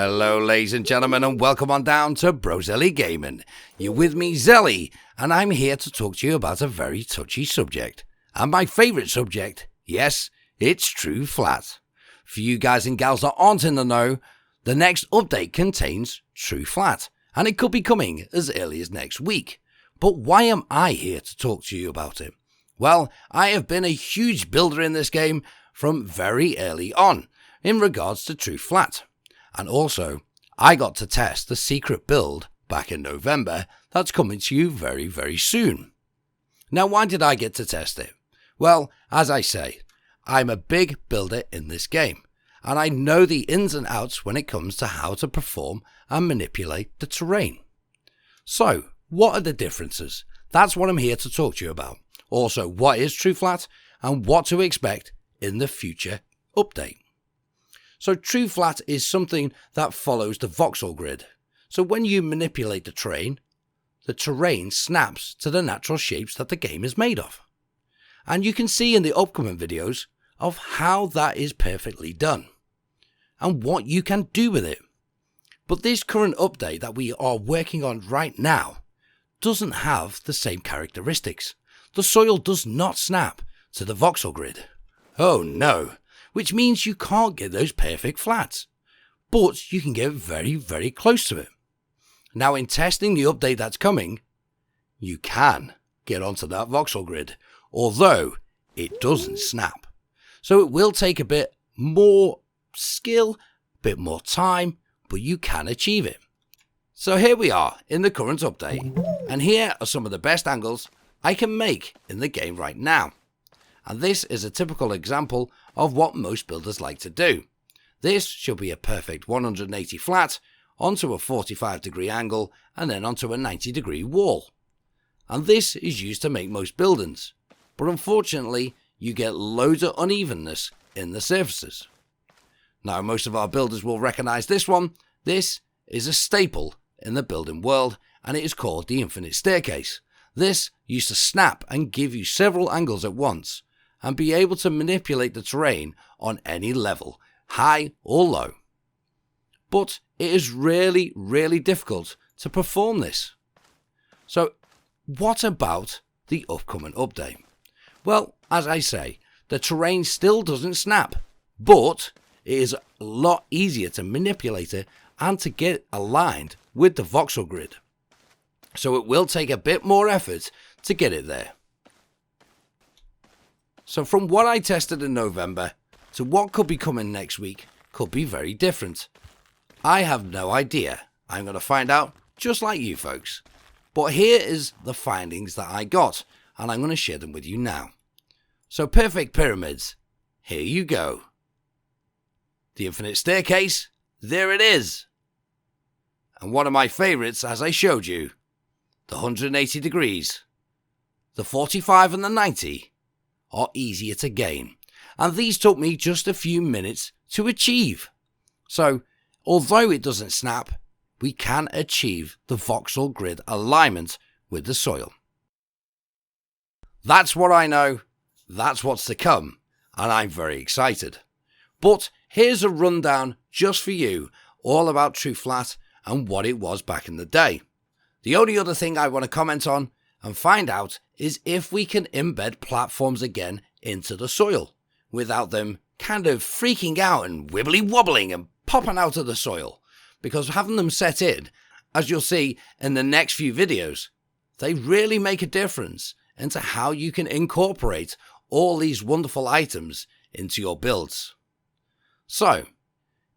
Hello ladies and gentlemen, and welcome on down to Zelly Gaming. You're with me, Zelly, and I'm here to talk to you about a very touchy subject. And my favourite subject, yes, it's true flat. For you guys and gals that aren't in the know, the next update contains true flat, and it could be coming as early as next week. But why am I here to talk to you about it? Well, I have been a huge builder in this game from very early on in regards to true flat. And also, I got to test the secret build back in November that's coming to you very, very soon. Now, why did I get to test it? Well, as I say, I'm a big builder in this game, and I know the ins and outs when it comes to how to perform and manipulate the terrain. So, what are the differences? That's what I'm here to talk to you about. Also, what is true flat and what to expect in the future update. So true flat is something that follows the voxel grid. So when you manipulate the terrain snaps to the natural shapes that the game is made of. And you can see in the upcoming videos of how that is perfectly done and what you can do with it. But this current update that we are working on right now doesn't have the same characteristics. The soil does not snap to the voxel grid. Oh no. Which means you can't get those perfect flats, but you can get very, very close to it. Now in testing the update that's coming, you can get onto that voxel grid, although it doesn't snap. So it will take a bit more skill, a bit more time, but you can achieve it. So here we are in the current update, and here are some of the best angles I can make in the game right now. And this is a typical example of what most builders like to do. This should be a perfect 180 flat onto a 45-degree angle and then onto a 90-degree wall. And this is used to make most buildings, but unfortunately you get loads of unevenness in the surfaces. Now most of our builders will recognise this one. This is a staple in the building world and it is called the infinite staircase. This used to snap and give you several angles at once and be able to manipulate the terrain on any level, high or low. But it is really, really difficult to perform this. So what about the upcoming update? Well, as I say, the terrain still doesn't snap, but it is a lot easier to manipulate it and to get aligned with the voxel grid. So it will take a bit more effort to get it there. So from what I tested in November to what could be coming next week could be very different. I have no idea. I'm going to find out just like you folks. But here is the findings that I got and I'm going to share them with you now. So perfect pyramids, here you go. The infinite staircase, there it is. And one of my favourites, as I showed you, the 180 degrees, the 45 and the 90 are easier to gain, and these took me just a few minutes to achieve. So although it doesn't snap, we can achieve the voxel grid alignment with the soil. That's what I know, that's what's to come, and I'm very excited. But here's a rundown just for you, all about true flat and what it was back in the day. The only other thing I want to comment on and find out is if we can embed platforms again into the soil without them kind of freaking out and wibbly wobbling and popping out of the soil, because having them set in, as you'll see in the next few videos, they really make a difference into how you can incorporate all these wonderful items into your builds. So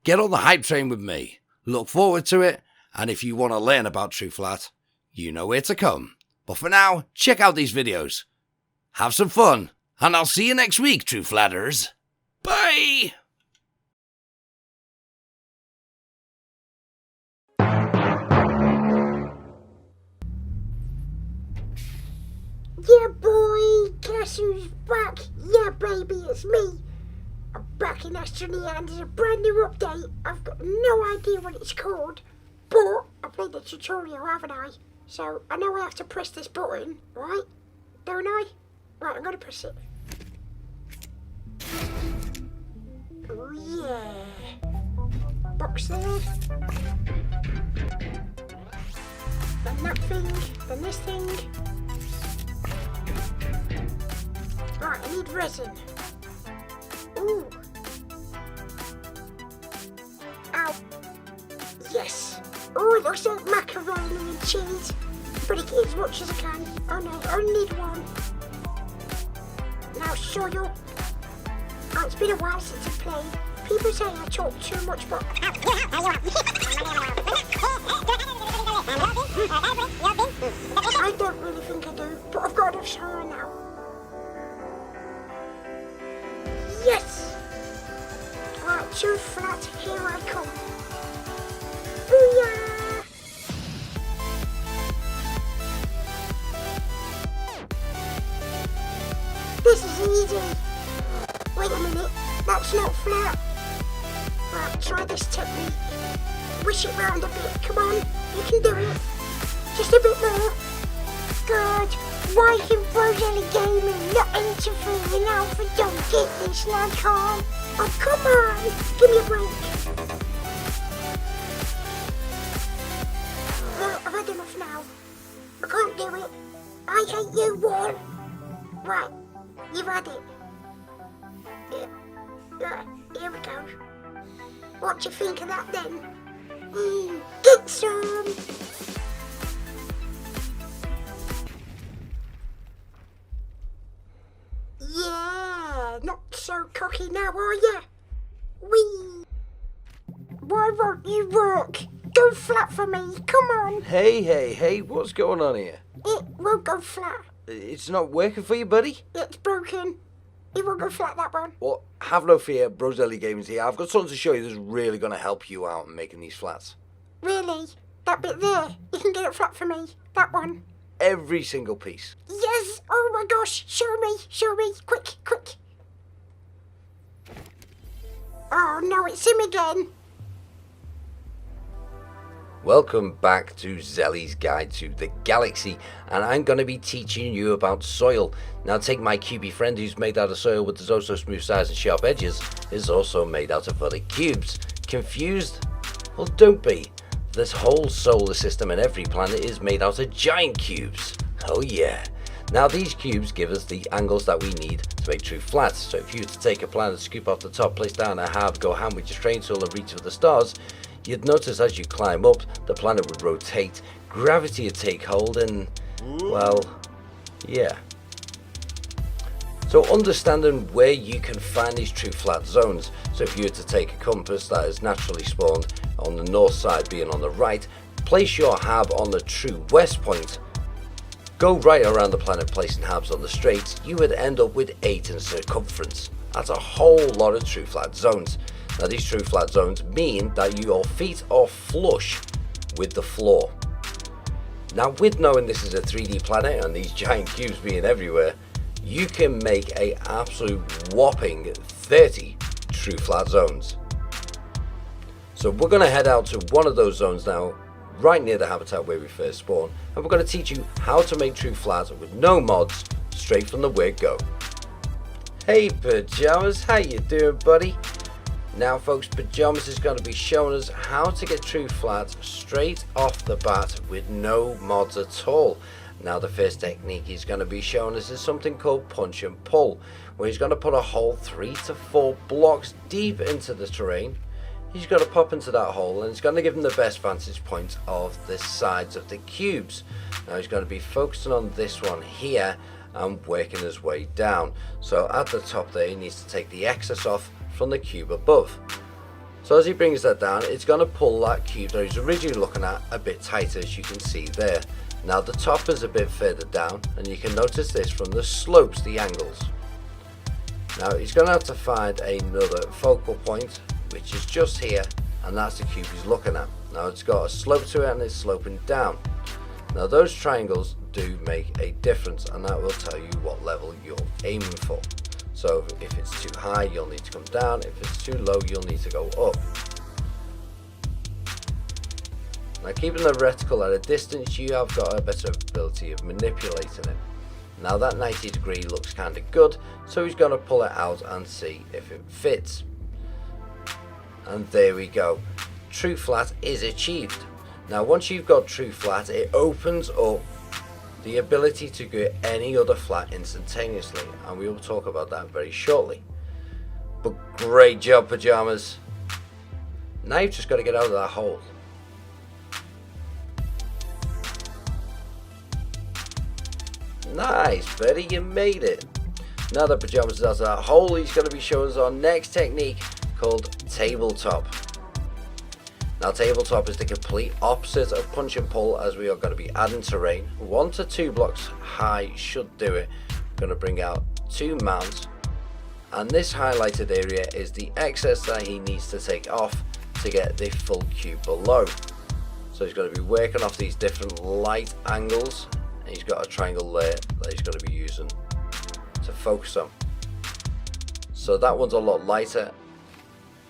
get on the hype train with me, look forward to it, and if you want to learn about true flat, you know where to come. But for now, check out these videos. Have some fun, and I'll see you next week, true flatters. Bye! Yeah, boy, guess who's back? Yeah, baby, it's me. I'm back in Astroneer and there's a brand new update. I've got no idea what it's called, but I played the tutorial, haven't I? So I know I have to press this button, right? Don't I? Right, I'm gonna press it. Oh yeah. box there. Then that thing, then this thing. Right, I need resin. Ooh. Ow. Yes. Oh, it looks like macaroni and cheese. But I get as much as I can. Oh no, I only need one. Now soil. Oh, it's been a while since I played. People say I talk too much, but I don't really think I do. But I've got enough soil now. Yes! Right, 2 flat, here I come. Booyah! This is easy. Wait a minute, that's not flat. Right, try this technique. Wish it round a bit, come on, you can do it. Just a bit more. Good. Why can Zelly Gaming not interfere now if I don't get this like home? Oh, come on, give me a break. No, I've had enough now. I can't do it. I hate you, Wall. Right, you've had it. Here we go. What do you think of that then? Get some! Yeah, not so cocky now, are ya? Whee! Why won't you work? Go flat for me, come on! Hey, what's going on here? It won't go flat. It's not working for you, buddy? It's broken. It won't go flat, that one. Well, have no fear, Zelly Gaming's here. I've got something to show you that's really going to help you out in making these flats. Really? That bit there? You can get it flat for me? That one? Every single piece. Yes! Oh my gosh! Show me! Quick! Oh no, it's him again! Welcome back to Zelly's Guide to the Galaxy, and I'm going to be teaching you about soil. Now take my cubey friend who's made out of soil with his oh-so smooth sides and sharp edges, is also made out of other cubes. Confused? Well, don't be. This whole solar system and every planet is made out of giant cubes. Oh yeah. Now these cubes give us the angles that we need to make true flats. So if you were to take a planet, scoop off the top, place down a hab, go ham with your train tool and reach for the stars, you'd notice as you climb up, the planet would rotate, gravity would take hold, and, well, yeah. So understanding where you can find these true flat zones. So if you were to take a compass that is naturally spawned on the north side being on the right, place your hab on the true west point, go right around the planet placing habs on the straight, you would end up with 8 in circumference. That's a whole lot of true flat zones. Now these true flat zones mean that your feet are flush with the floor. Now with knowing this is a 3D planet and these giant cubes being everywhere, you can make a absolute whopping 30 true flat zones. So we're going to head out to one of those zones now, right near the habitat where we first spawn, and we're going to teach you how to make true flats with no mods, straight from the word go. Hey Pajamas, how you doing, buddy? Now folks, Pajamas is going to be showing us how to get true flats straight off the bat with no mods at all. Now the first technique he's going to be showing us is something called punch and pull, where he's going to put a hole 3 to 4 blocks deep into the terrain. He's going to pop into that hole and it's going to give him the best vantage point of the sides of the cubes. Now he's going to be focusing on this one here and working his way down. So at the top there he needs to take the excess off from the cube above. So as he brings that down, it's going to pull that cube that he's originally looking at a bit tighter, as you can see there. Now the top is a bit further down and you can notice this from the slopes, the angles. Now he's going to have to find another focal point, which is just here, and that's the cube he's looking at. Now it's got a slope to it and it's sloping down. Now those triangles do make a difference, and that will tell you what level you're aiming for. So if it's too high, you'll need to come down. If it's too low, you'll need to go up. Now keeping the reticle at a distance, you have got a better ability of manipulating it. Now that 90 degree looks kind of good, so he's going to pull it out and see if it fits. And there we go. true flat is achieved. Now once you've got true flat, it opens up the ability to get any other flat instantaneously, and we will talk about that very shortly. But great job, Pajamas. Now you've just got to get out of that hole. Nice, buddy, you made it. Now that Pajamas is out of that hole, he's going to be showing us our next technique called tabletop. Now tabletop is the complete opposite of punch and pull, as we are going to be adding terrain. 1 to 2 blocks high should do it. We're going to bring out 2 mounts, and this highlighted area is the excess that he needs to take off to get the full cube below. So he's going to be working off these different light angles, and he's got a triangle there that he's going to be using to focus on. So that one's a lot lighter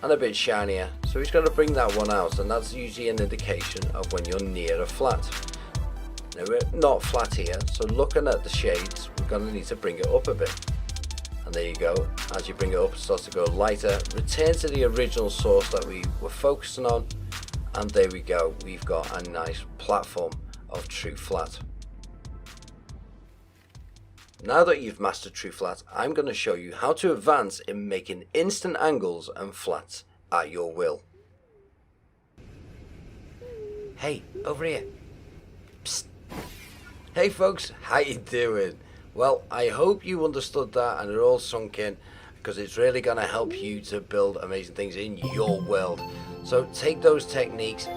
and a bit shinier, so he's going to bring that one out, and that's usually an indication of when you're near a flat. Now we're not flat here, so looking at the shades, we're going to need to bring it up a bit. And there you go, as you bring it up, it starts to go lighter. Return to the original source that we were focusing on, and there we go, we've got a nice platform of true flat. Now that you've mastered true flat, I'm going to show you how to advance in making instant angles and flats at your will. Hey, over here. Psst. Hey folks, how you doing? Well, I hope you understood that and it all sunk in, because it's really going to help you to build amazing things in your world. So take those techniques,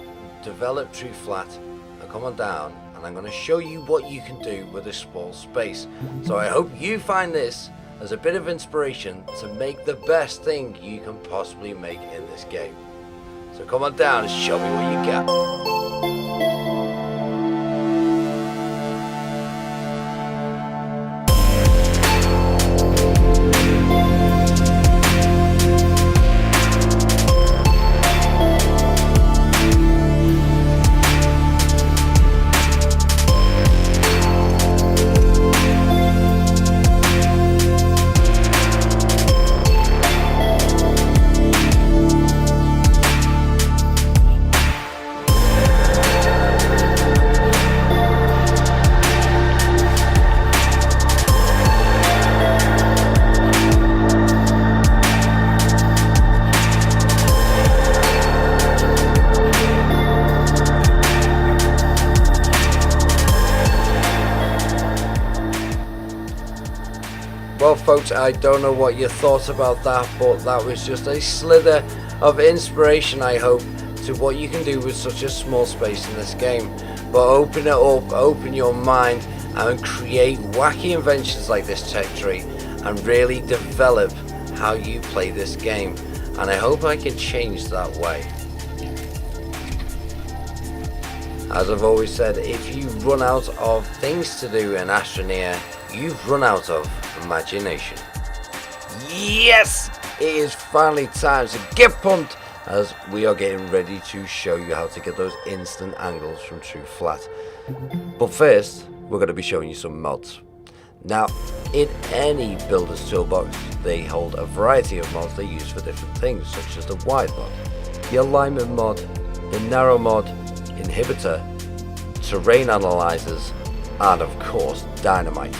develop true flat, and come on down, and I'm going to show you what you can do with a small space. So I hope you find this as a bit of inspiration to make the best thing you can possibly make in this game. So come on down and show me what you got. Well folks, I don't know what you thought about that, but that was just a slither of inspiration, I hope, to what you can do with such a small space in this game. But open it up, open your mind, and create wacky inventions like this tech tree, and really develop how you play this game. And I hope I can change that way. As I've always said, if you run out of things to do in Astroneer, you've run out of imagination. Yes! It is finally time to get pumped, as we are getting ready to show you how to get those instant angles from true flat. But first, we're going to be showing you some mods. Now, in any builder's toolbox, they hold a variety of mods they use for different things, such as the wide mod, the alignment mod, the narrow mod, inhibitor, terrain analyzers, and of course dynamite.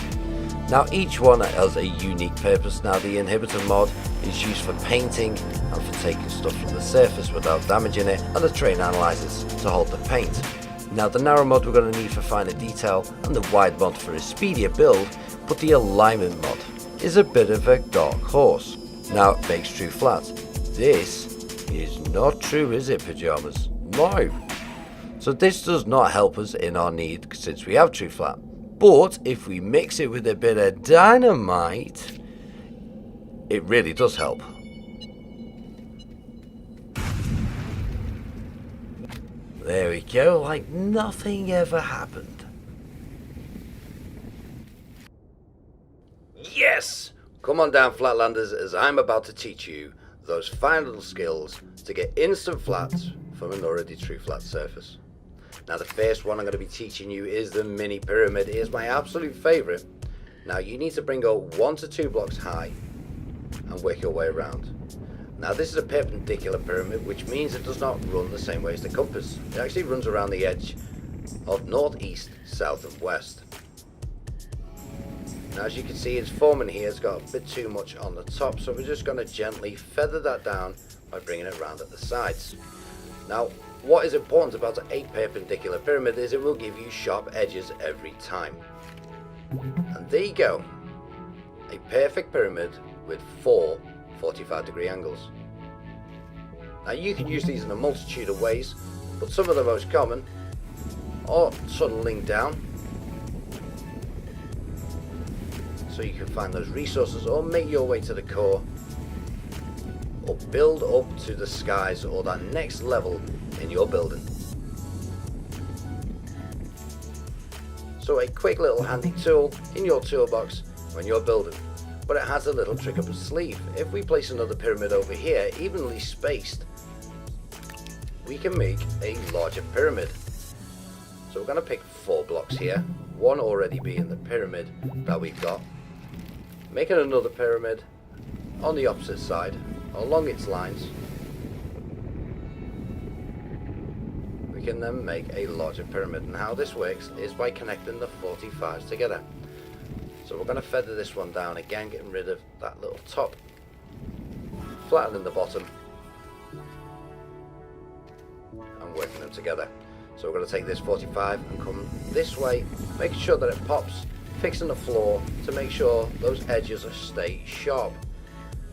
Now each one has a unique purpose. Now the inhibitor mod is used for painting and for taking stuff from the surface without damaging it, and the terrain analyzers to hold the paint. Now the narrow mod we're going to need for finer detail, and the wide mod for a speedier build, but the alignment mod is a bit of a dark horse. Now it makes true flat. This is not true, is it, Pajamas? No. So this does not help us in our need since we have true flat. But if we mix it with a bit of dynamite, it really does help. There we go, like nothing ever happened. Yes! Come on down, Flatlanders, as I'm about to teach you those fine little skills to get instant flats from an already true flat surface. Now the first one I'm going to be teaching you is the mini pyramid. It is my absolute favourite. Now you need to bring up 1 to 2 blocks high and work your way around. Now this is a perpendicular pyramid, which means it does not run the same way as the compass. It actually runs around the edge of north, east, south and west. Now as you can see, its forming here has got a bit too much on the top, so we're just going to gently feather that down by bringing it around at the sides. Now what is important about a perpendicular pyramid is it will give you sharp edges every time. And there you go, a perfect pyramid with 4 45-degree angles. Now you can use these in a multitude of ways, but some of the most common are tunneling down, so you can find those resources, or make your way to the core, or build up to the skies or that next level in your building. So a quick little handy tool in your toolbox when you're building, but it has a little trick up its sleeve. If we place another pyramid over here, evenly spaced, we can make a larger pyramid. So we're going to pick 4 blocks here, one already being the pyramid that we've got, making another pyramid on the opposite side along its lines. We can then make a larger pyramid, and how this works is by connecting the 45s together. So we're going to feather this one down again, getting rid of that little top, flattening the bottom and working them together. So we're going to take this 45 and come this way, making sure that it pops, fixing the floor to make sure those edges stay sharp.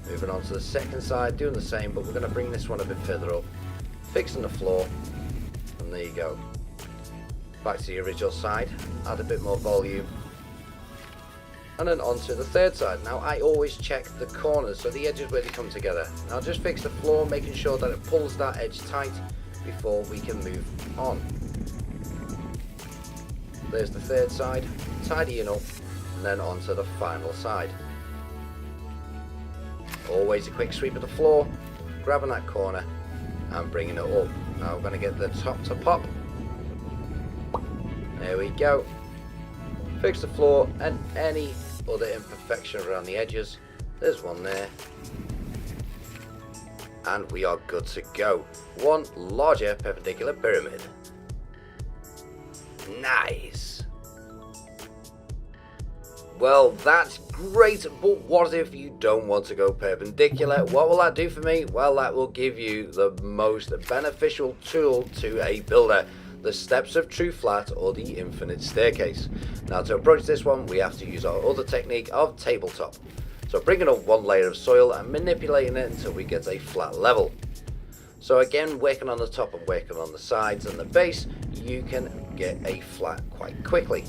Moving on to the second side, doing the same, but we're going to bring this one a bit further up, fixing the floor, and there you go. Back to the original side, add a bit more volume, and then onto the third side. Now I always check the corners, so the edges where they come together. Now just fix the floor, making sure that it pulls that edge tight before we can move on. There's the third side, tidying up, and then onto the final side. Always a quick sweep of the floor, grabbing that corner and bringing it up. Now we're going to get the top to pop. There we go. Fix the floor and any other imperfection around the edges. There's one there. And we are good to go. One larger perpendicular pyramid. Nice. Well, that's great, but what if you don't want to go perpendicular? What will that do for me? Well, that will give you the most beneficial tool to a builder, the steps of true flat or the infinite staircase. Now to approach this one, we have to use our other technique of tabletop. So bringing up one layer of soil and manipulating it until we get a flat level. So again, working on the top and working on the sides and the base, you can get a flat quite quickly.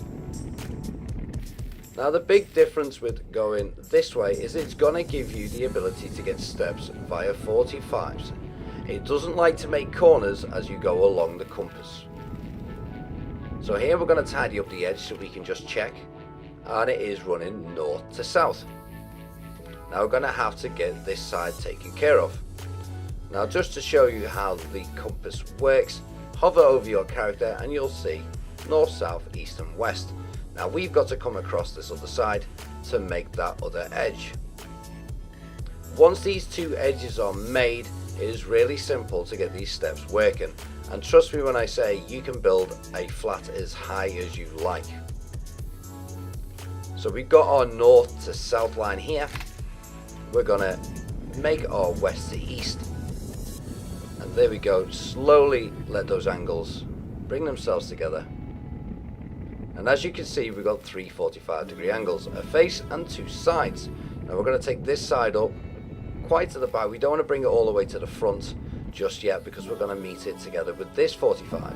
Now the big difference with going this way is it's going to give you the ability to get steps via 45s. It doesn't like to make corners as you go along the compass. So here we're going to tidy up the edge so we can just check, and it is running north to south. Now we're going to have to get this side taken care of. Now just to show you how the compass works, hover over your character and you'll see north, south, east and west. Now we've got to come across this other side to make that other edge. Once these two edges are made, it is really simple to get these steps working. And trust me when I say you can build a flat as high as you like. So we've got our north to south line here. We're gonna make our west to east. And there we go, slowly let those angles bring themselves together. And as you can see, we've got 3 45-degree angles, a face and 2 sides. Now we're going to take this side up quite to the back. We don't want to bring it all the way to the front just yet because we're going to meet it together with this 45.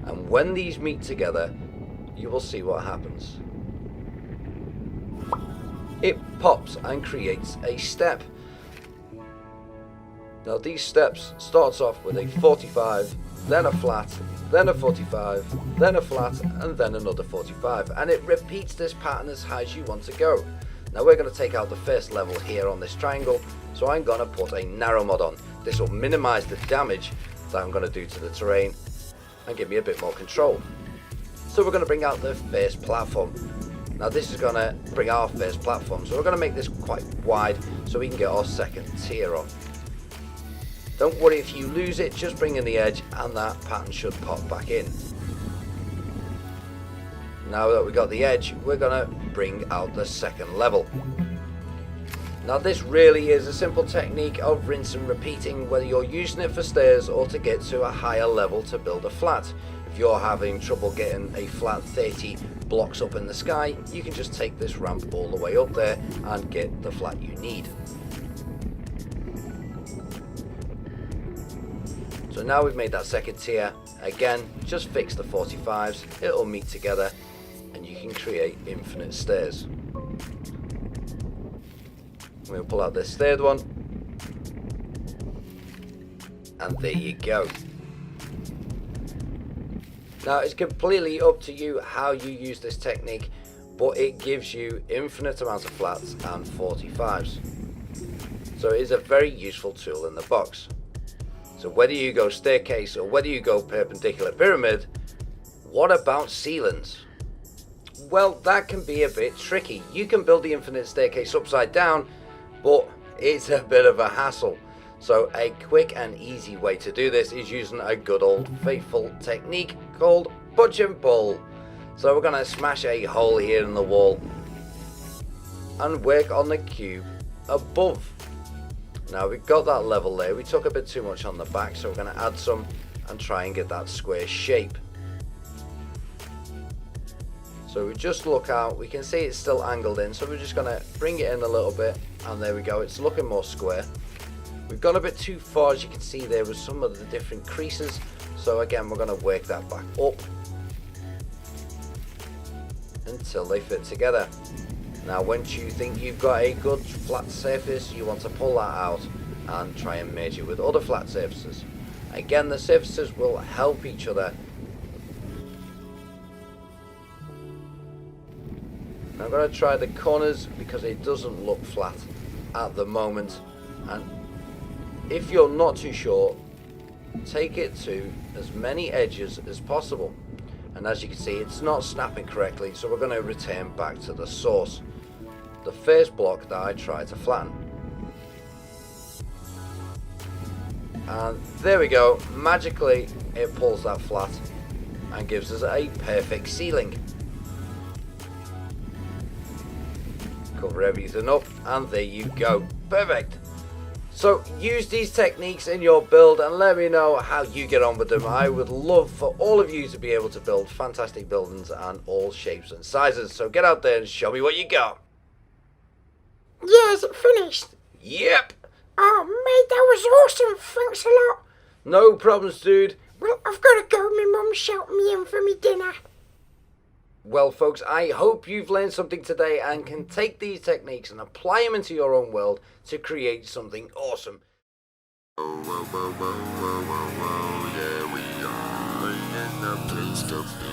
And when these meet together, you will see what happens. It pops and creates a step. Now these steps starts off with a 45, then a flat, then a 45, then a flat, and then another 45, and it repeats this pattern as high as you want to go. Now we're going to take out the first level here on this triangle, so I'm going to put a narrow mod on. This will minimize the damage that I'm going to do to the terrain and give me a bit more control. So we're going to bring out the first platform. Now this is going to bring our first platform, so we're going to make this quite wide so we can get our second tier on. Don't worry if you lose it, just bring in the edge and that pattern should pop back in. Now that we've got the edge, we're going to bring out the second level. Now this really is a simple technique of rinse and repeating, whether you're using it for stairs or to get to a higher level to build a flat. If you're having trouble getting a flat 30 blocks up in the sky, you can just take this ramp all the way up there and get the flat you need. So now we've made that second tier. Again, just fix the 45s, it'll meet together and you can create infinite stairs. We'll pull out this third one, and there you go. Now it's completely up to you how you use this technique, but it gives you infinite amounts of flats and 45s. So it is a very useful tool in the box. So whether you go staircase or whether you go perpendicular pyramid, what about ceilings? Well, that can be a bit tricky. You can build the infinite staircase upside down, but it's a bit of a hassle. So a quick and easy way to do this is using a good old faithful technique called punch and pull. So we're going to smash a hole here in the wall and work on the cube above. Now we've got that level there. We took a bit too much on the back, so we're going to add some and try and get that square shape. So we just look out, we can see it's still angled in, so we're just going to bring it in a little bit, and there we go, it's looking more square. We've gone a bit too far, as you can see there with some of the different creases, so again we're going to work that back up until they fit together. Now once you think you've got a good flat surface, you want to pull that out and try and merge it with other flat surfaces. Again, the surfaces will help each other. Now I'm going to try the corners because it doesn't look flat at the moment, and if you're not too sure, take it to as many edges as possible, and as you can see it's not snapping correctly, so we're going to return back to the source, the first block that I tried to flatten. And there we go, magically it pulls that flat and gives us a perfect ceiling. Cover everything up and there you go, perfect. So use these techniques in your build and let me know how you get on with them. I would love for all of you to be able to build fantastic buildings and all shapes and sizes. So get out there and show me what you got. Yeah, is it finished? Yep. Oh mate, that was awesome, thanks a lot. No problems, dude. Well, I've got to go, my mum's shouting me in for me dinner. Well folks, I hope you've learned something today and can take these techniques and apply them into your own world to create something awesome. Yeah, we are in the place to be.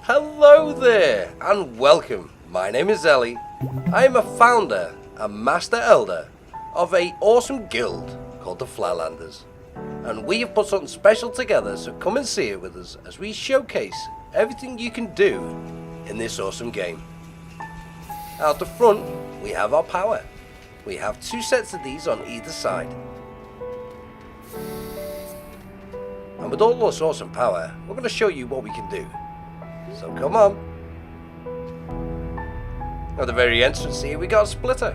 Hello there, and welcome. My name is Zelly. I am a founder and master elder of a awesome guild called the Flatlanders. And we have put something special together, so come and see it with us as we showcase everything you can do in this awesome game. Out the front, we have our power. We have 2 sets of these on either side. And with all this awesome power, we're going to show you what we can do. So come on. At the very entrance here, we got a splitter.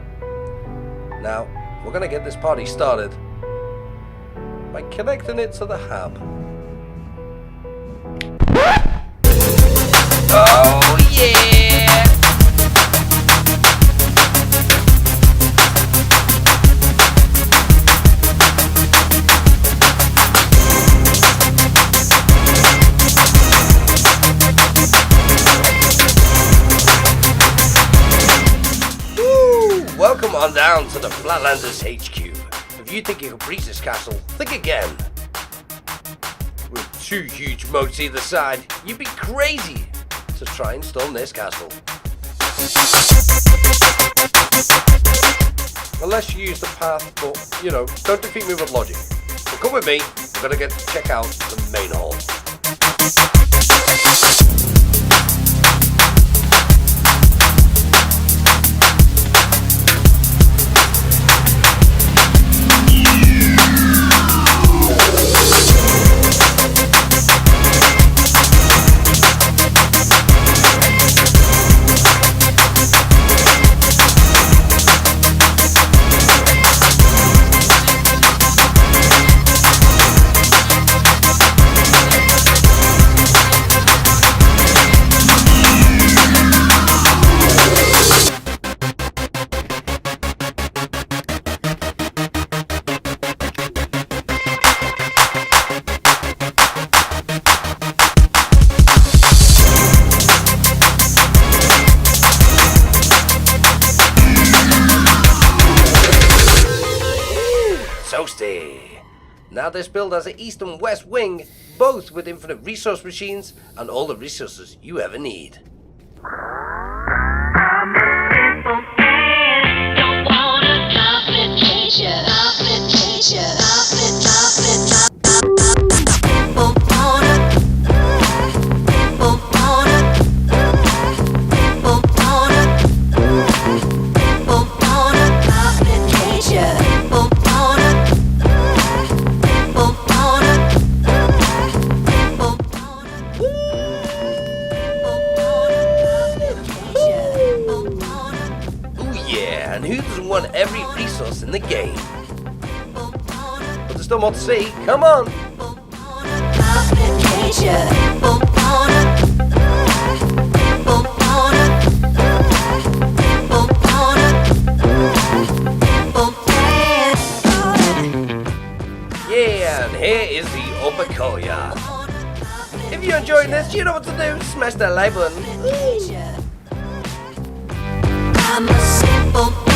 Now, we're going to get this party started by connecting it to the hub. Oh yeah! Welcome on down to the Flatlanders HQ. If you think you can breach this castle, think again. With 2 huge moats either side, you'd be crazy to try and storm this castle. Unless you use the path, but you know, don't defeat me with logic. So come with me, we're gonna get to check out the main hall. Now this build has an east and west wing, both with infinite resource machines and all the resources you ever need. Every resource in the game. But there's still more to see. Come on! Yeah, and here is the upper courtyard. If you're enjoying this, you know what to do. Smash that like button. I'm a simple man.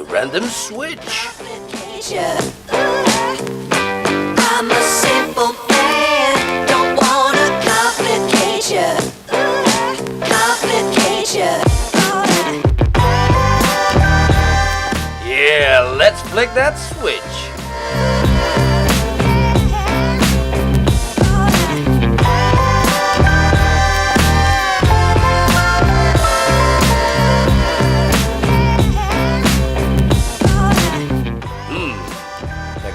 Random switch. I'm a simple man, don't want a complication. Yeah, let's flick that switch.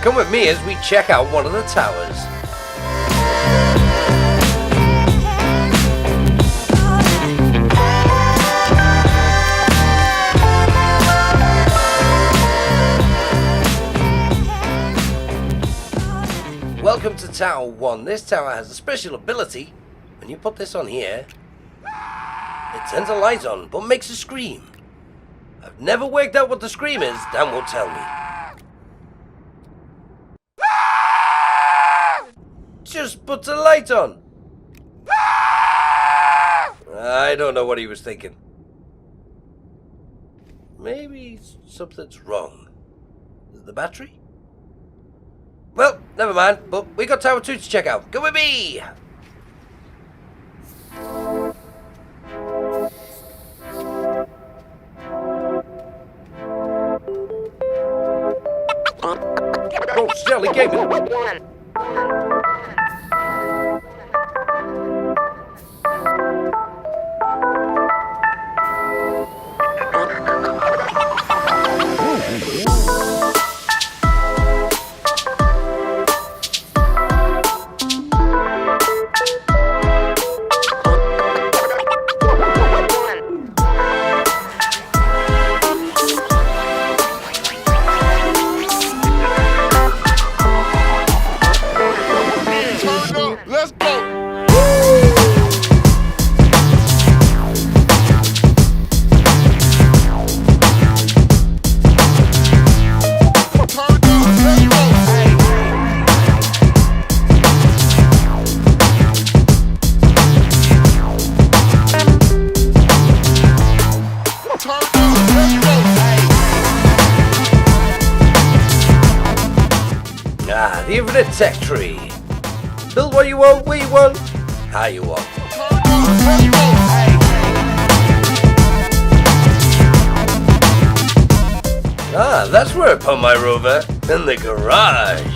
come with me as we check out one of the towers. Welcome to Tower 1. This tower has a special ability. When you put this on here, it sends a light on, but makes a scream. I've never worked out what the scream is. Dan won't tell me. Just put the light on. I don't know what he was thinking. Maybe something's wrong. Is it the battery? Well, never mind, but we got Tower 2 to check out. Go with me! Oh, Zelly Gaming! The infinite tech tree. Build what you want, where you want, how you want. Ah, that's where I put my rover. In the garage.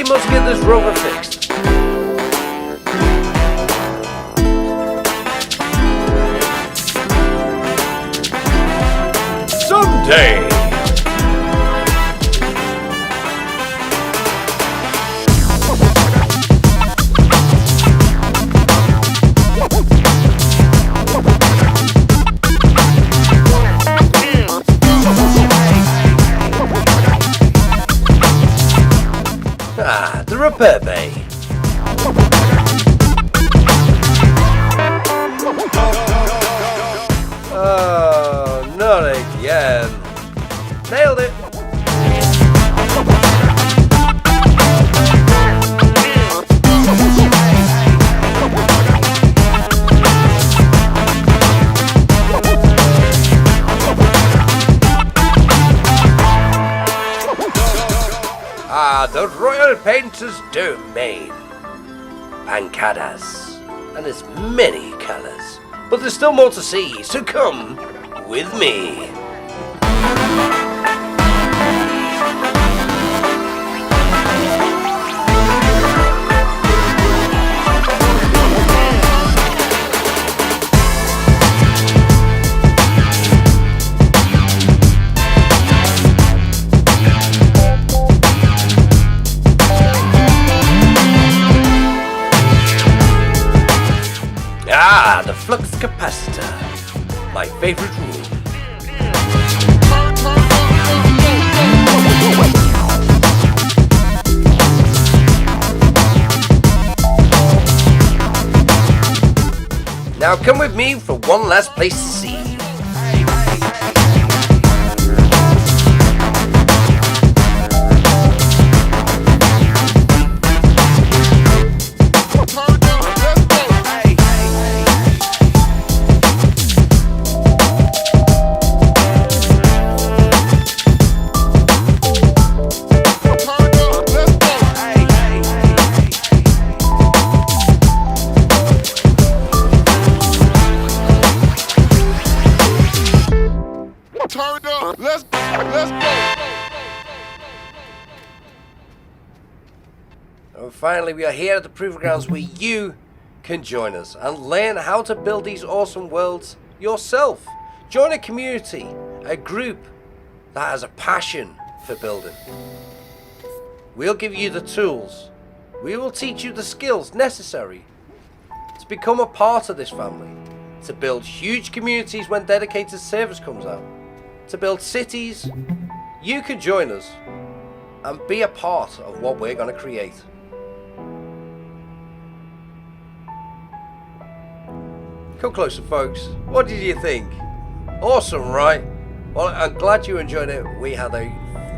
Must get this rover fixed. Someday. The repair bay. Oh, not again. Nailed it. The Royal Painter's Domain. Pancadas. And there's many colours. But there's still more to see, so come with me. Ah, the flux capacitor. My favorite room. Now come with me for one last place to see. turn up. Let's go. And finally, we are here at the Proving Grounds where you can join us and learn how to build these awesome worlds yourself. Join a community, a group that has a passion for building. We'll give you the tools. We will teach you the skills necessary to become a part of this family, to build huge communities when dedicated service comes out, to build cities. You can join us and be a part of what we're going to create. Come closer, folks. What did you think? Awesome, right? Well, I'm glad you enjoyed it. We had a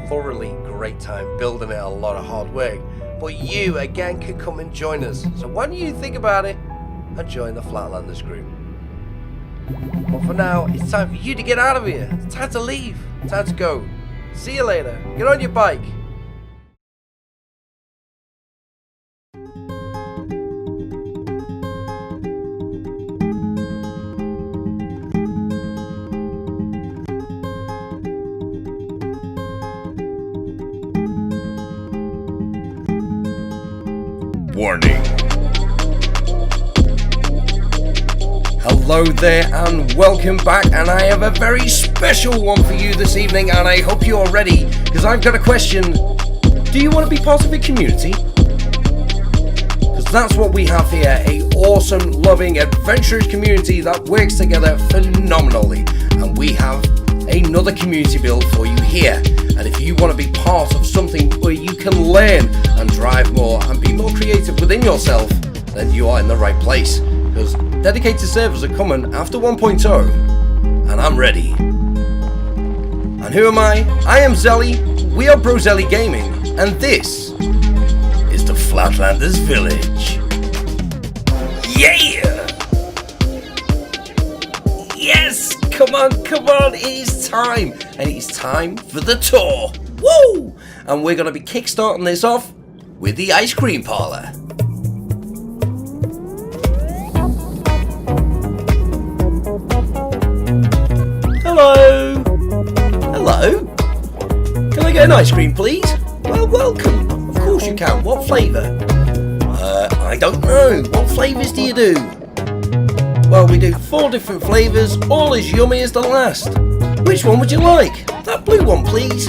thoroughly great time building it, a lot of hard work. But you, again, can come and join us. So why don't you think about it and join the Flatlanders group? But for now, it's time for you to get out of here. It's time to leave. It's time to go. See you later. Get on your bike. Warning. Hello there and welcome back, and I have a very special one for you this evening, and I hope you're ready because I've got a question. Do you want to be part of a community? Because that's what we have here, a awesome, loving, adventurous community that works together phenomenally, and we have another community build for you here. And if you want to be part of something where you can learn and drive more and be more creative within yourself, then you are in the right place. Because dedicated servers are coming after 1.0, and I'm ready. And who am I? I am Zelly, we are Zelly Gaming, and this is the Flatlanders Village. Yeah! Yes! Come on, it is time! And it's time for the tour! Woo! And we're going to be kickstarting this off with the ice cream parlour. Hello! Hello? Can I get an ice cream, please? Well, welcome. Of course you can. What flavour? I don't know. What flavours do you do? Well, we do 4 different flavours, all as yummy as the last. Which one would you like? That blue one, please.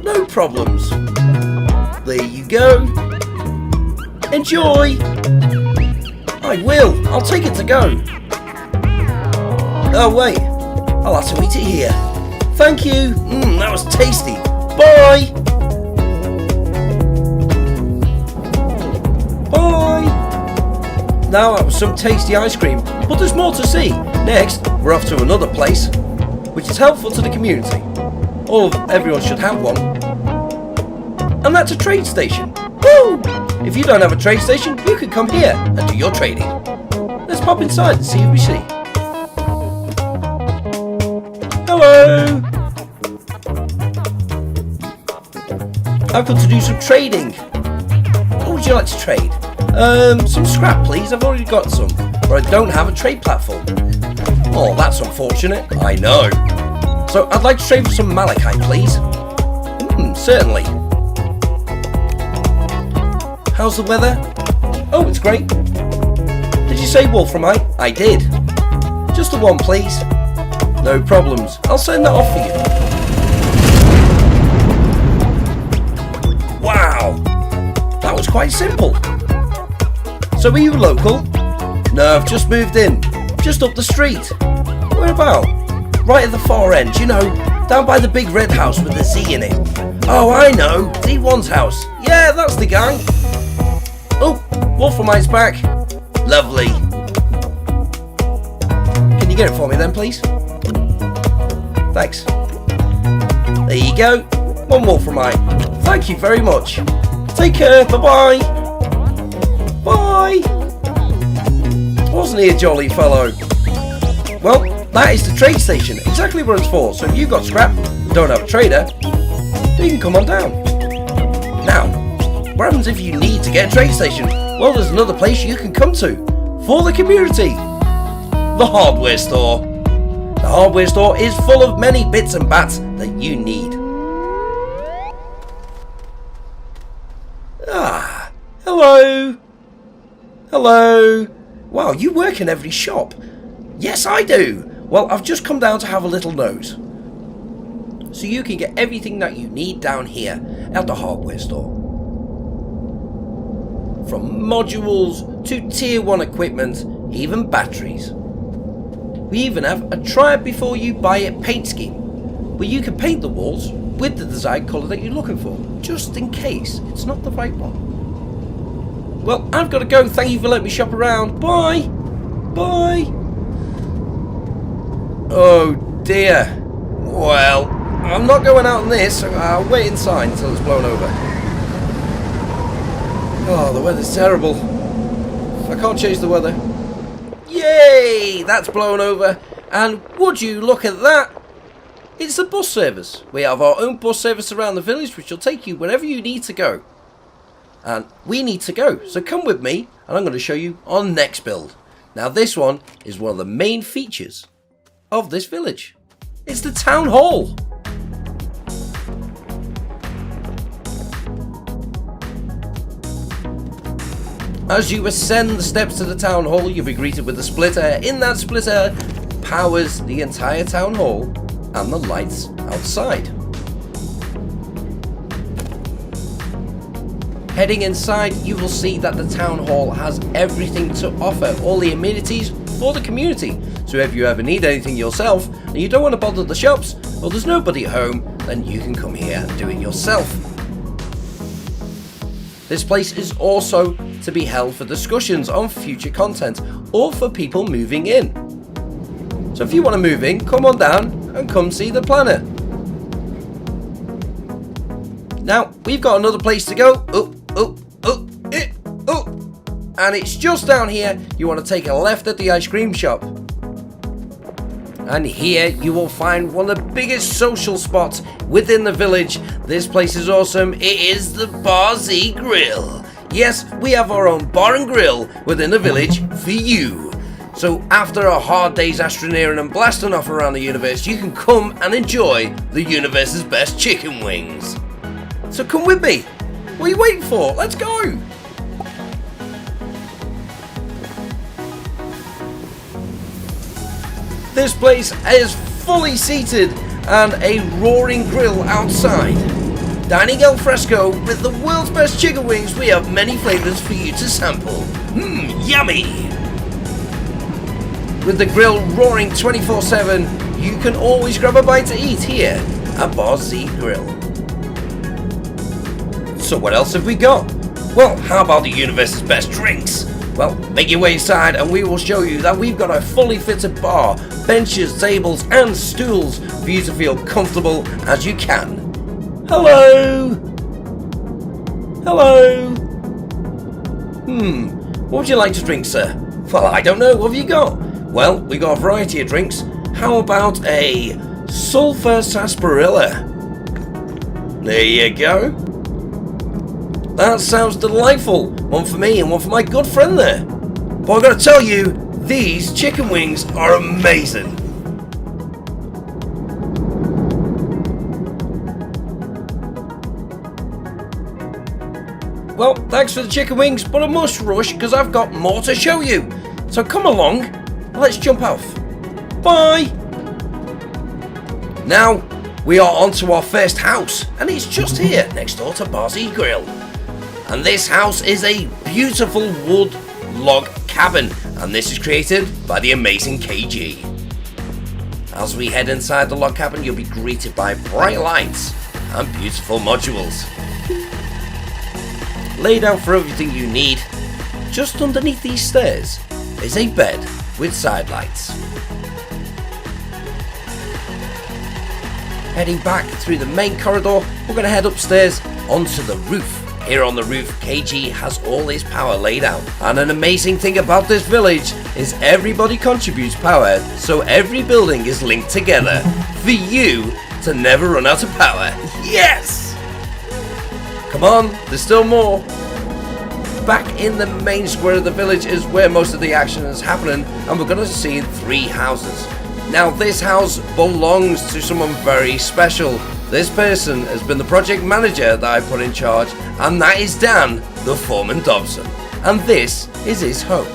No problems. There you go. Enjoy. I will. I'll take it to go. Oh, wait. I'll have to eat it here. Thank you. That was tasty. Bye. Bye. Now that was some tasty ice cream, but there's more to see. Next, we're off to another place, which is helpful to the community. Everyone should have one. And that's a trade station. Woo! If you don't have a trade station, you can come here and do your trading. Let's pop inside and see who we see. Hello! I've got to do some trading. What would you like to trade? Some scrap, please. I've already got some, but I don't have a trade platform. Oh, that's unfortunate. I know. So I'd like to trade for some malachite, please. Certainly. How's the weather? Oh, it's great. Did you say wolframite? I did. Just the one, please. No problems. I'll send that off for you. Wow. That was quite simple. So are you local? No, I've just moved in. Just up the street. Where about? Right at the far end, you know, down by the big red house with the Z in it. Oh, I know. D1's house. Yeah, that's the guy. Oh, wolframite's back. Lovely. Can you get it for me then, please? Thanks. There you go. One wolframite. Thank you very much. Take care. Bye-bye. Bye. Wasn't he a jolly fellow? Well, that is the trade station. Exactly what it's for. So if you've got scrap and don't have a trader, then you can come on down. Now, what happens if you need to get a trade station? Well, there's another place you can come to for the community. The hardware store. The hardware store is full of many bits and bats that you need. Ah, hello. Hello. Wow, you work in every shop. Yes, I do. Well, I've just come down to have a little nose. So you can get everything that you need down here at the hardware store. From modules to tier 1 equipment, even batteries. We even have a try it before you buy it paint scheme, where you can paint the walls with the desired colour that you're looking for, just in case it's not the right one. Well, I've got to go. Thank you for letting me shop around. Bye. Bye. Oh dear. Well, I'm not going out on this. I'll wait inside until it's blown over. Oh, the weather's terrible. I can't change the weather. Yay! That's blown over. And would you look at that? It's the bus service. We have our own bus service around the village which will take you wherever you need to go. And we need to go. So come with me and I'm going to show you our next build. Now this one is one of the main features of this village. It's the town hall. As you ascend the steps to the town hall, you'll be greeted with a splitter. In that splitter powers the entire town hall and the lights outside. Heading inside, you will see that the town hall has everything to offer, all the amenities for the community. So if you ever need anything yourself and you don't want to bother the shops, or there's nobody at home, then you can come here and do it yourself. This place is also to be held for discussions on future content or for people moving in. So if you want to move in, come on down and come see the planet. Now, we've got another place to go. And it's just down here. You want to take a left at the ice cream shop. And here you will find one of the biggest social spots within the village. This place is awesome. It is the Bar Z Grill. Yes, we have our own bar and grill within the village for you. So after a hard day's astroneering and blasting off around the universe, you can come and enjoy the universe's best chicken wings. So come with me. What are you waiting for? Let's go. This place is fully seated and a roaring grill outside. Dining al fresco with the world's best chicken wings. We have many flavors for you to sample. Yummy! With the grill roaring 24/7, you can always grab a bite to eat here at Bar Z Grill. So what else have we got? Well, how about the universe's best drinks? Well, make your way inside and we will show you that we've got a fully fitted bar, benches, tables and stools for you to feel comfortable as you can. Hello! Hello! What would you like to drink, sir? Well, I don't know. What have you got? Well, we got a variety of drinks. How about a sulfur sarsaparilla? There you go. That sounds delightful. One for me and one for my good friend there. But I've got to tell you, these chicken wings are amazing. Well, thanks for the chicken wings, but I must rush because I've got more to show you. So come along and let's jump off. Bye! Now, we are on to our first house, and it's just here next door to Bar Z Grill. And this house is a beautiful wood log cabin, and this is created by the amazing KG. As we head inside the log cabin, you'll be greeted by bright lights and beautiful modules. Laid out for everything you need, just underneath these stairs is a bed with side lights. Heading back through the main corridor, we're going to head upstairs onto the roof. Here on the roof, KG has all his power laid out. And an amazing thing about this village is everybody contributes power, so every building is linked together for you to never run out of power. Yes! Come on, there's still more. Back in the main square of the village is where most of the action is happening, and we're going to see 3 houses. Now this house belongs to someone very special. This person has been the project manager that I put in charge, and that is Dan, the foreman Dobson. And this is his home.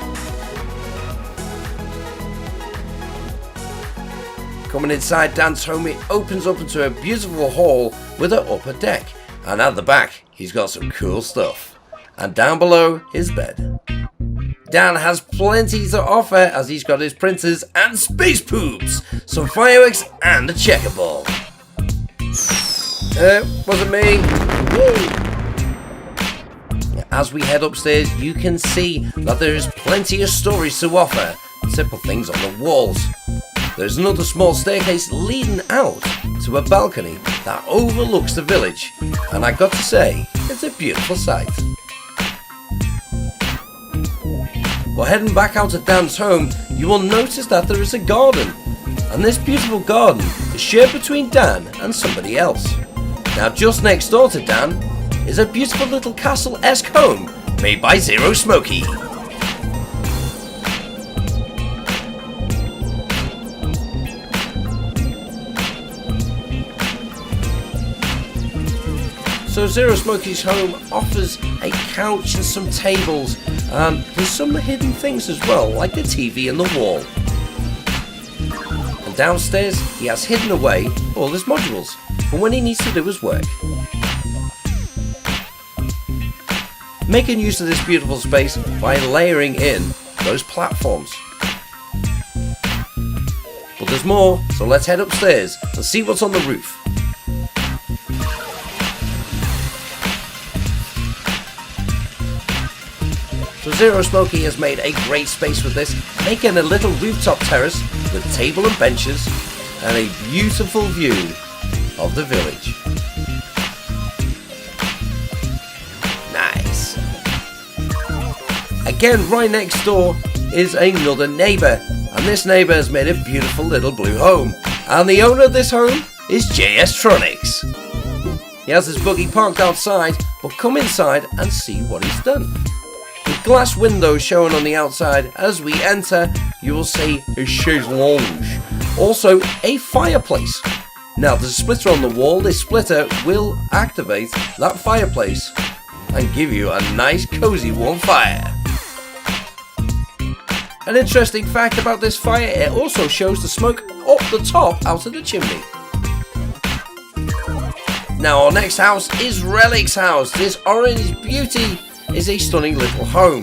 Coming inside Dan's home, it opens up into a beautiful hall with an upper deck. And at the back, he's got some cool stuff. And down below, his bed. Dan has plenty to offer as he's got his printers and space poops, some fireworks and a checkerball. Wasn't me. As we head upstairs, you can see that there is plenty of stories to offer. Simple things on the walls. There's another small staircase leading out to a balcony that overlooks the village. And I got to say, it's a beautiful sight. Well, heading back out to Dan's home, you will notice that there is a garden. And this beautiful garden is shared between Dan and somebody else. Now just next door to Dan is a beautiful little castle-esque home made by Zero Smokey. So Zero Smokey's home offers a couch and some tables, and there's some hidden things as well, like the TV in the wall. And downstairs he has hidden away all his modules for when he needs to do his work. Making use of this beautiful space by layering in those platforms. But there's more, so let's head upstairs and see what's on the roof. So Zero Smokey has made a great space with this, making a little rooftop terrace with table and benches and a beautiful view of the village. Nice. Again, right next door is another neighbour, and this neighbour has made a beautiful little blue home, and the owner of this home is Astroneers. He has his buggy parked outside, but come inside and see what he's done. With glass windows showing on the outside, as we enter, you will see a chaise lounge. Also, a fireplace. Now, there's a splitter on the wall. This splitter will activate that fireplace and give you a nice, cozy, warm fire. An interesting fact about this fire, it also shows the smoke up the top out of the chimney. Now, our next house is Relic's house. This orange beauty is a stunning little home.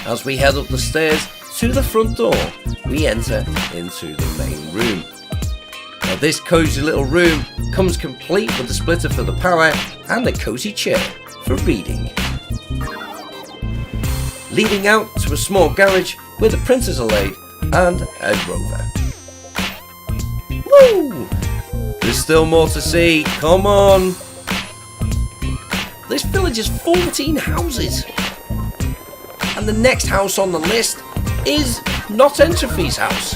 As we head up the stairs to the front door, we enter into the main room. Now this cozy little room comes complete with a splitter for the power and a cozy chair for reading. Leading out to a small garage where the printers are laid and a rover. Woo! There's still more to see, come on! This village is 14 houses. And the next house on the list is Not Entropy's house.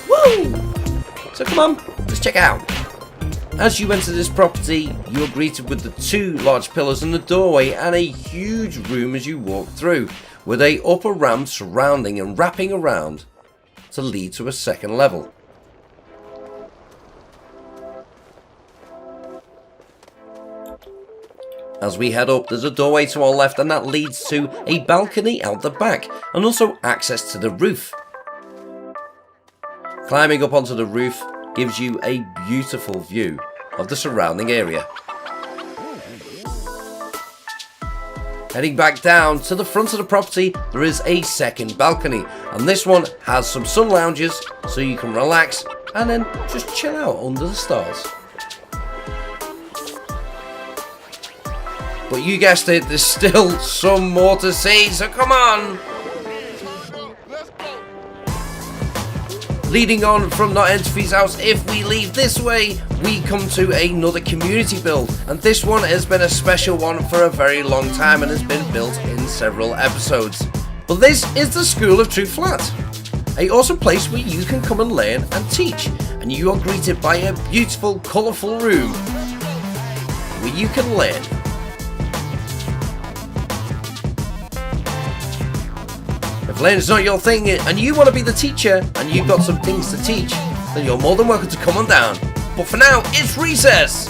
Woo! So come on, let's check it out. As you enter this property, you are greeted with the two large pillars in the doorway and a huge room as you walk through, with a upper ramp surrounding and wrapping around to lead to a second level. As we head up, there's a doorway to our left, and that leads to a balcony out the back and also access to the roof. Climbing up onto the roof gives you a beautiful view of the surrounding area. Heading back down to the front of the property, there is a second balcony, and this one has some sun lounges so you can relax and then just chill out under the stars. But you guessed it, there's still some more to see, so come on! Leading on from Not Entropy's house, if we leave this way, we come to another community build. And this one has been a special one for a very long time and has been built in several episodes. But this is the School of True Flat. An awesome place where you can come and learn and teach. And you are greeted by a beautiful, colourful room where you can learn. If learning's not your thing and you want to be the teacher and you've got some things to teach, then you're more than welcome to come on down. But for now, it's recess!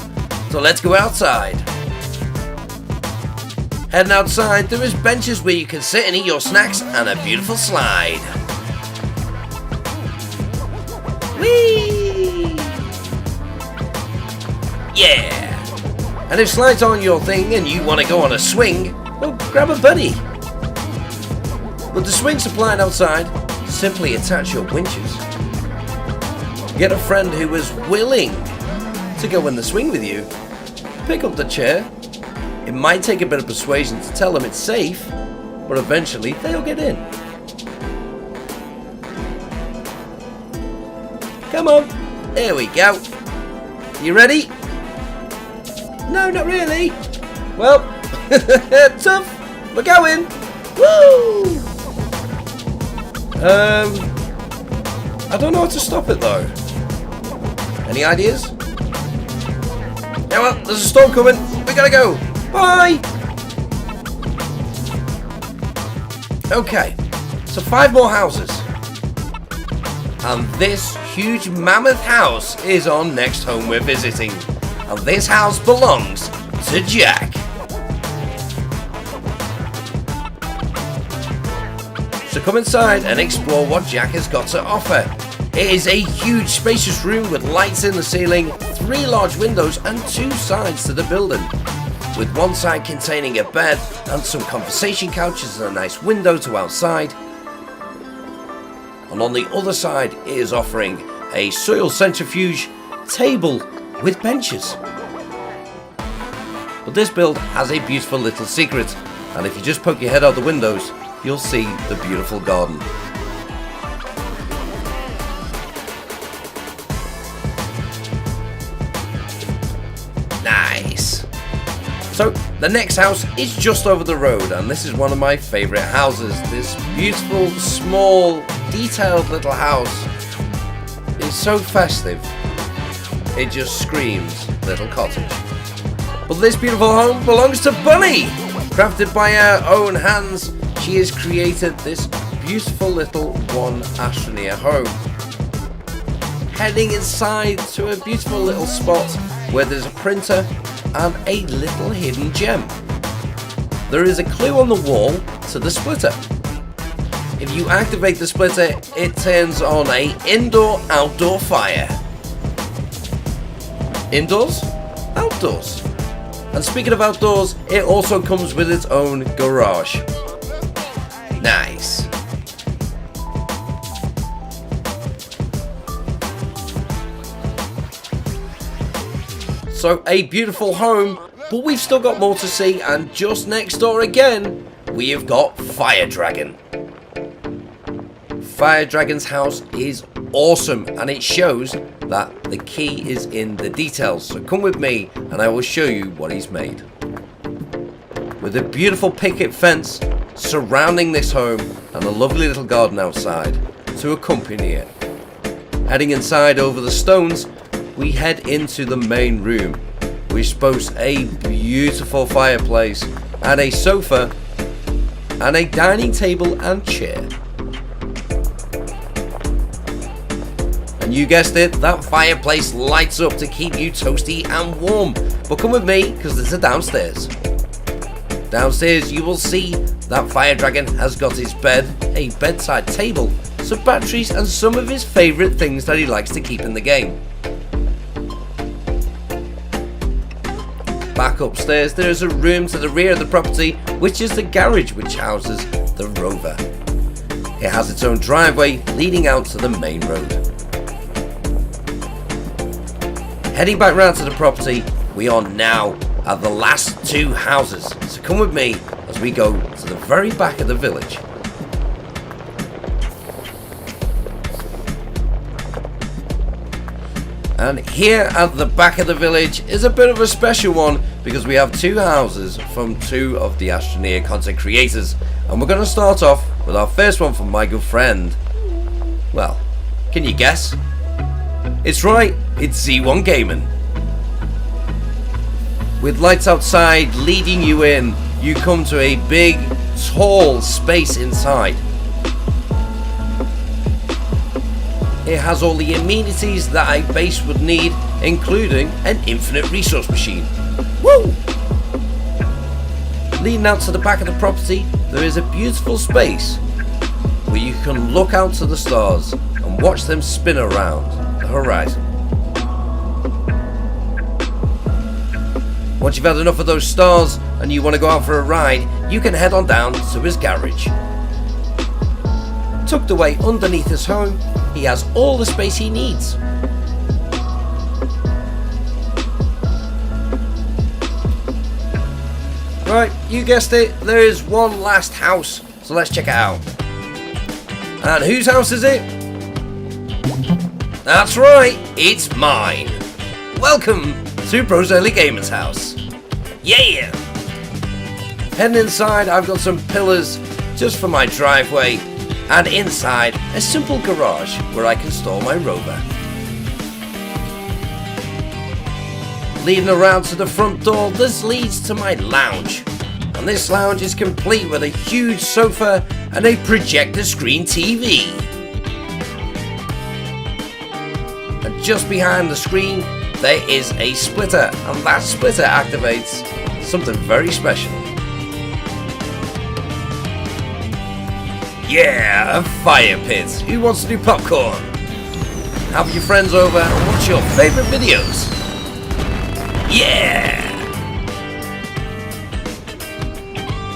So let's go outside. Heading outside, there is benches where you can sit and eat your snacks and a beautiful slide. Whee! Yeah! And if slides aren't your thing and you want to go on a swing, well, grab a buddy. With the swing supplied outside, simply attach your winches. Get a friend who is willing to go in the swing with you. Pick up the chair. It might take a bit of persuasion to tell them it's safe, but eventually they'll get in. Come on, there we go. You ready? No, not really. Well, tough. We're going. Woo! I don't know how to stop it though. Any ideas? Yeah, well, there's a storm coming. We gotta go. Bye. Okay, so 5 more houses. And this huge mammoth house is our next home we're visiting. And this house belongs to Jack. So come inside and explore what Jack has got to offer. It is a huge spacious room with lights in the ceiling, 3 large windows and 2 sides to the building, with one side containing a bed and some conversation couches and a nice window to outside. And on the other side it is offering a soil centrifuge table with benches. But this build has a beautiful little secret, and if you just poke your head out the windows, you'll see the beautiful garden. Nice! So the next house is just over the road, and this is one of my favourite houses. This beautiful, small, detailed little house is so festive. It just screams little cottage. But this beautiful home belongs to Bunny! Crafted by her own hands, she has created this beautiful little one Astroneer home. Heading inside to a beautiful little spot where there's a printer and a little hidden gem. There is a clue on the wall to the splitter. If you activate the splitter, it turns on a indoor-outdoor fire. Indoors? Outdoors. And speaking of outdoors, it also comes with its own garage. Nice. So a beautiful home, but we've still got more to see, and just next door again, we have got Fire Dragon. Fire Dragon's house is awesome, and it shows that the key is in the details. So come with me and I will show you what he's made. With a beautiful picket fence surrounding this home and a lovely little garden outside to accompany it. Heading inside over the stones, we head into the main room, which boasts a beautiful fireplace and a sofa and a dining table and chair. And you guessed it, that fireplace lights up to keep you toasty and warm. But come with me, because there's a downstairs. Downstairs you will see that Fire Dragon has got his bed, a bedside table, some batteries and some of his favourite things that he likes to keep in the game. Back upstairs there is a room to the rear of the property, which is the garage which houses the Rover. It has its own driveway leading out to the main road. Heading back round to the property, we are now at the last 2 houses, so come with me as we go to the very back of the village. And here at the back of the village is a bit of a special one, because we have 2 houses from 2 of the Astroneer content creators, and we're going to start off with our first one from my good friend. Well, can you guess? It's right, it's Z1 Gaming. With lights outside leading you in, you come to a big, tall space inside. It has all the amenities that a base would need, including an infinite resource machine. Woo! Leading out to the back of the property, there is a beautiful space where you can look out to the stars and watch them spin around the horizon. Once you've had enough of those stars and you want to go out for a ride, you can head on down to his garage. Tucked away underneath his home, he has all the space he needs. Right, you guessed it, there is one last house, so let's check it out. And whose house is it? That's right, it's mine. Welcome to Zelly Gamer's house. Yeah! Heading inside, I've got some pillars just for my driveway, and inside, a simple garage where I can store my rover. Leading around to the front door, this leads to my lounge. And this lounge is complete with a huge sofa and a projector screen TV. And just behind the screen, there is a splitter, and that splitter activates something very special. Yeah, a fire pit. Who wants to do popcorn? Have your friends over and watch your favourite videos. Yeah!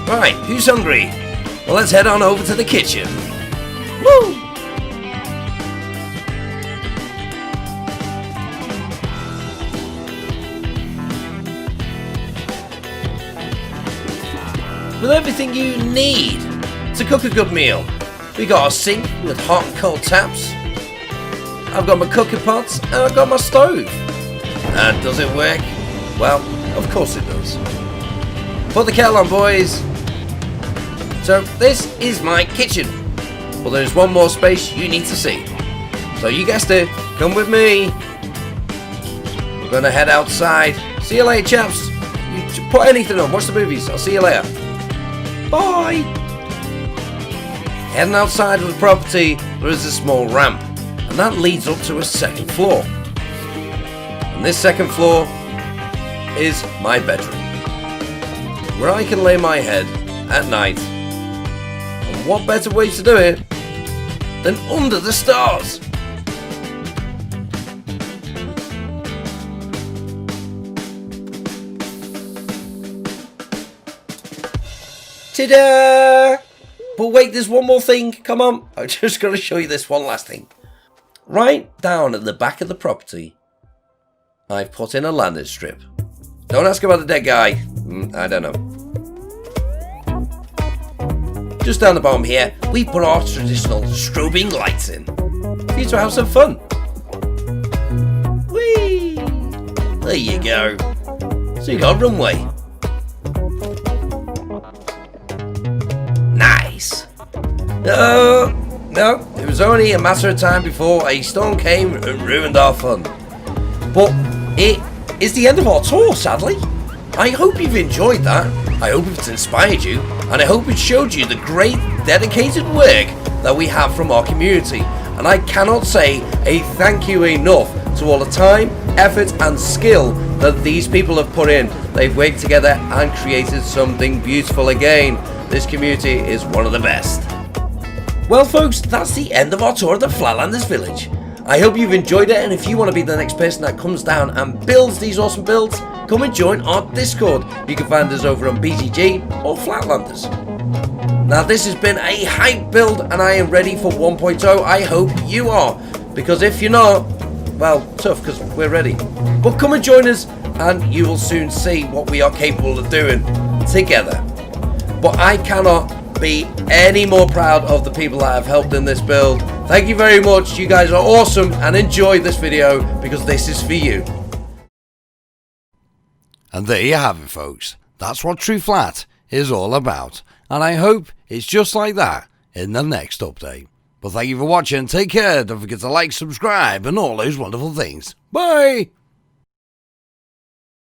Right, who's hungry? Well, let's head on over to the kitchen. Woo! With everything you need to cook a good meal. We got a sink with hot and cold taps. I've got my cooking pots and I've got my stove. And does it work? Well, of course it does. Put the kettle on, boys. So this is my kitchen. But there's one more space you need to see. So you guessed it, come with me. We're gonna head outside. See you later, chaps. You put anything on, watch the movies. I'll see you later. Bye. Heading outside of the property, there is a small ramp, and that leads up to a second floor. And this second floor is my bedroom, where I can lay my head at night. And what better way to do it than under the stars? Ta-da! But wait, there's one more thing. Come on, I'm just going to show you this one last thing. Right down at the back of the property, I've put in a landing strip. Don't ask about the dead guy. I don't know. Just down the bottom here, we put our traditional strobing lights in for you to have some fun. Whee! There you go. So you got a runway. Nice. No, it was only a matter of time before a storm came and ruined our fun. But it is the end of our tour, sadly. I hope you've enjoyed that. I hope it's inspired you, and I hope it showed you the great dedicated work that we have from our community. And I cannot say a thank you enough to all the time, effort and skill that these people have put in. They've worked together and created something beautiful again. This community is one of the best. Well folks, that's the end of our tour of the Flatlanders village. I hope you've enjoyed it, and if you want to be the next person that comes down and builds these awesome builds, come and join our Discord. You can find us over on BGG or Flatlanders. Now this has been a hype build and I am ready for 1.0. I hope you are, because if you're not, well, tough, because we're ready. But come and join us and you will soon see what we are capable of doing together. But I cannot be any more proud of the people that have helped in this build. Thank you very much. You guys are awesome, and enjoy this video because this is for you. And there you have it, folks. That's what True Flat is all about. And I hope it's just like that in the next update. But thank you for watching. Take care. Don't forget to like, subscribe, and all those wonderful things. Bye!